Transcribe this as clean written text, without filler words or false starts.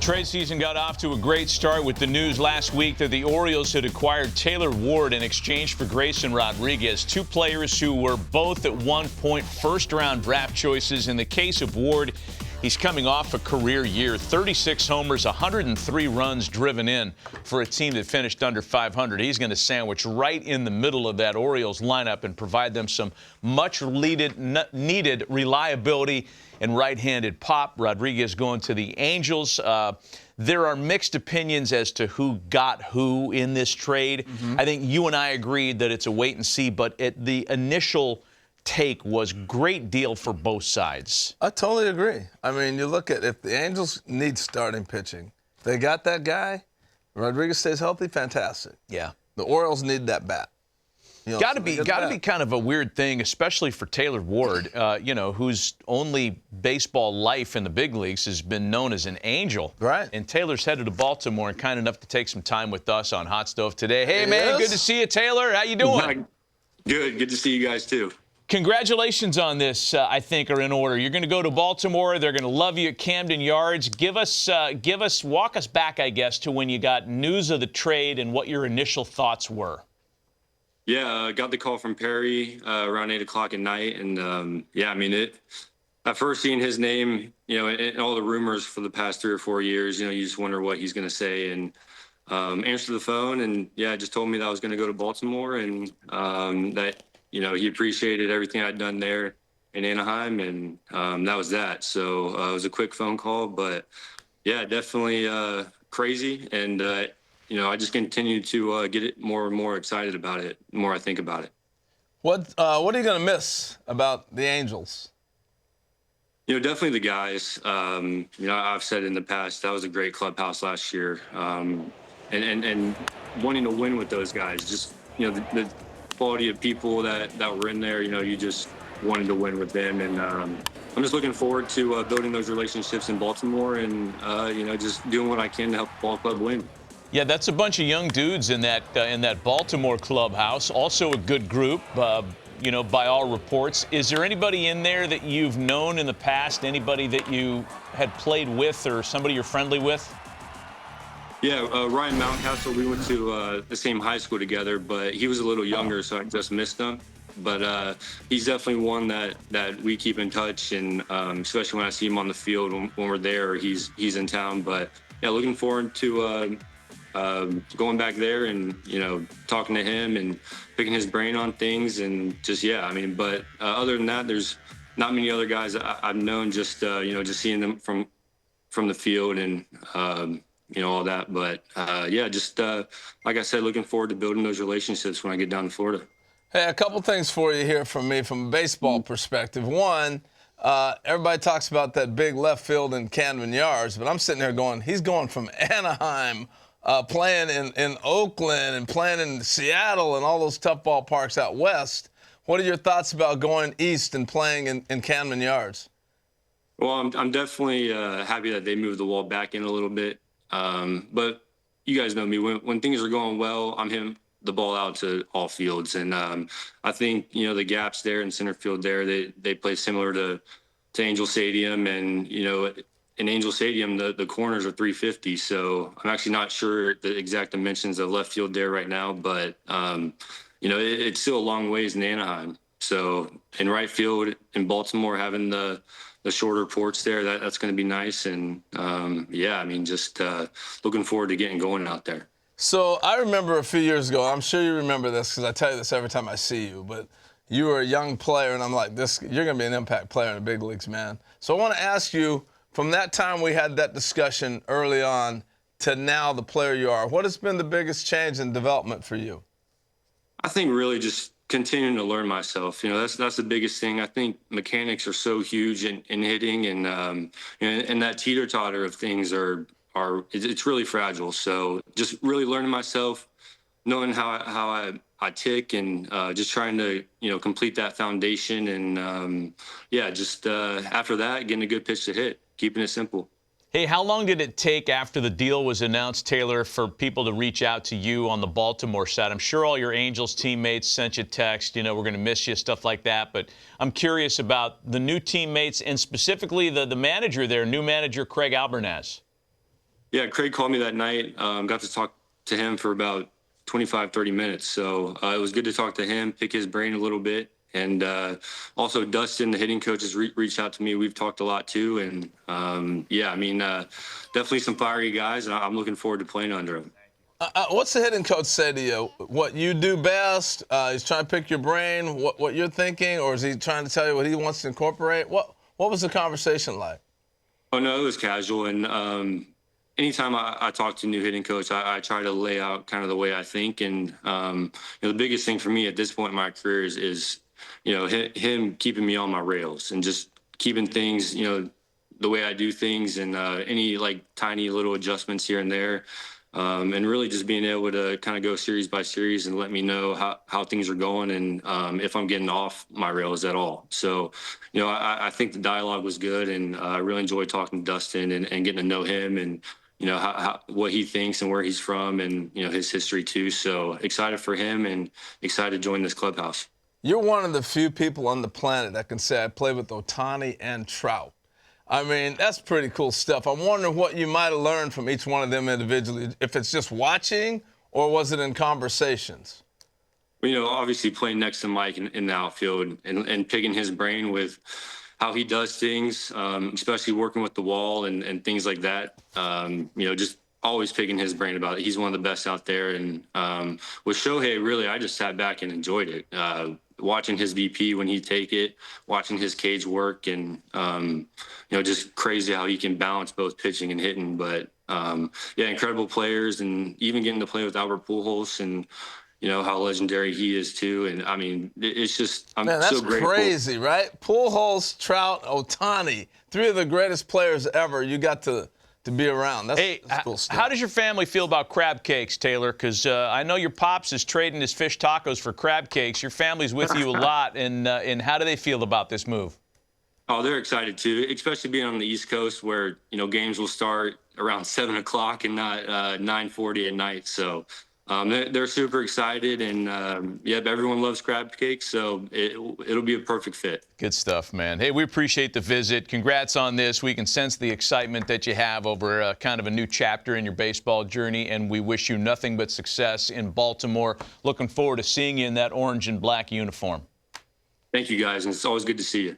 Trade season got off to a great start with the news last week that the Orioles had acquired Taylor Ward in exchange for Grayson Rodriguez, two players who were both at one point first-round draft choices. In the case of Ward, he's coming off a career year, 36 homers, 103 runs driven in for a team that finished under 500. He's going to sandwich right in the middle of that Orioles lineup and provide them some much-needed reliability and right-handed pop. Rodriguez going to the Angels. There are mixed opinions as to who got who in this trade. I think you and I agreed that it's a wait and see, but the initial take was great deal for both sides. I totally agree. I mean, you look at if the Angels need starting pitching, they got that guy. Rodriguez stays healthy, fantastic. Yeah. The Orioles need that bat. You know, got to be kind of a weird thing, especially for Taylor Ward, whose only baseball life in the big leagues has been known as an Angel. Right. And Taylor's headed to Baltimore and kind enough to take some time with us on Hot Stove today. Hey, man, good to see you, Taylor. How you doing? Good. Good to see you guys, too. Congratulations on this, I think, are in order. You're going to go to Baltimore. They're going to love you at Camden Yards. Walk us back, I guess, to when you got news of the trade and what your initial thoughts were. Yeah, got the call from Perry around 8 o'clock at night. And, at first seeing his name, and all the rumors for the past 3 or 4 years, you just wonder what he's going to say. And answered the phone and, just told me that I was going to go to Baltimore and that, he appreciated everything I'd done there in Anaheim. And that was that. So it was a quick phone call. But, definitely crazy. And, I just continue to get it more and more excited about it the more I think about it. What are you going to miss about the Angels? Definitely the guys. I've said in the past, that was a great clubhouse last year. And wanting to win with those guys, just, the quality of people that were in there, you just wanted to win with them. And I'm just looking forward to building those relationships in Baltimore and, just doing what I can to help the ball club win. Yeah, that's a bunch of young dudes in that Baltimore clubhouse. Also a good group, by all reports. Is there anybody in there that you've known in the past, anybody that you had played with or somebody you're friendly with? Yeah, Ryan Mountcastle, we went to the same high school together, but he was a little younger, so I just missed him. But he's definitely one that we keep in touch, and especially when I see him on the field when we're there or he's in town. But, looking forward to going back there and, talking to him and picking his brain on things and just, but other than that, there's not many other guys that I've known, just seeing them from the field and, all that. But, like I said, looking forward to building those relationships when I get down to Florida. Hey, a couple things for you here from me from a baseball perspective. One, everybody talks about that big left field in Camden Yards, but I'm sitting there going, he's going from Anaheim, playing in Oakland and playing in Seattle and all those tough ballparks out west. What are your thoughts about going east and playing in Camden Yards? Well, I'm definitely happy that they moved the wall back in a little bit. But you guys know me. When things are going well, I'm hitting the ball out to all fields. And I think, the gaps there in center field there, they play similar to Angel Stadium. And, in Angel Stadium, the corners are 350. So I'm actually not sure the exact dimensions of left field there right now, but, it's still a long ways in Anaheim. So in right field in Baltimore, having the shorter ports there, that's going to be nice. And, just looking forward to getting going out there. So I remember a few years ago, I'm sure you remember this because I tell you this every time I see you, but you were a young player, and I'm like, you're going to be an impact player in the big leagues, man. So I want to ask you, from that time we had that discussion early on to now the player you are, what has been the biggest change in development for you? I think really just continuing to learn myself. That's the biggest thing. I think mechanics are so huge in hitting, and and that teeter-totter of things it's really fragile. So just really learning myself, knowing how I tick, and just trying to complete that foundation, and after that, getting a good pitch to hit, keeping it simple. Hey, how long did it take after the deal was announced, Taylor, for people to reach out to you on the Baltimore side? I'm sure all your Angels teammates sent you text, we're going to miss you, stuff like that. But I'm curious about the new teammates and specifically the manager there, new manager Craig Albernaz. Yeah, Craig called me that night. Got to talk to him for about 25, 30 minutes. So it was good to talk to him, pick his brain a little bit. And also Dustin, the hitting coach, has reached out to me. We've talked a lot too. And yeah, I mean, definitely some fiery guys, and I'm looking forward to playing under them. What's the hitting coach say to you? What you do best? He's trying to pick your brain, what you're thinking, or is he trying to tell you what he wants to incorporate? What was the conversation like? Oh, no, it was casual. And anytime I talk to a new hitting coach, I try to lay out kind of the way I think. And the biggest thing for me at this point in my career is him keeping me on my rails and just keeping things, the way I do things, and any like tiny little adjustments here and there. And really just being able to kind of go series by series and let me know how things are going, and if I'm getting off my rails at all. So, I think the dialogue was good, and I really enjoyed talking to Dustin and getting to know him, and what he thinks and where he's from, and his history too. So excited for him and excited to join this clubhouse. You're one of the few people on the planet that can say I played with Ohtani and Trout. I mean, that's pretty cool stuff. I'm wondering what you might have learned from each one of them individually, if it's just watching or was it in conversations? Well, obviously playing next to Mike in the outfield and picking his brain with how he does things, especially working with the wall and things like that. Just always picking his brain about it. He's one of the best out there. And with Shohei, really, I just sat back and enjoyed it. Watching his VP when he'd take it, watching his cage work, and just crazy how he can balance both pitching and hitting. But yeah, incredible players, and even getting to play with Albert Pujols, and how legendary he is too. And I mean, it's just Man, that's so grateful. Crazy, right? Pujols, Trout, Ohtani, three of the greatest players ever. You got to be around. That's cool stuff. How does your family feel about crab cakes, Taylor? Because I know your pops is trading his fish tacos for crab cakes. Your family's with you a lot, and how do they feel about this move? Oh, they're excited too, especially being on the East Coast, where games will start around 7 o'clock and not 9:40 at night. So they're super excited, and everyone loves crab cakes, so it'll be a perfect fit. Good stuff, man. Hey, we appreciate the visit. Congrats on this. We can sense the excitement that you have over kind of a new chapter in your baseball journey, and we wish you nothing but success in Baltimore. Looking forward to seeing you in that orange and black uniform. Thank you, guys, and it's always good to see you.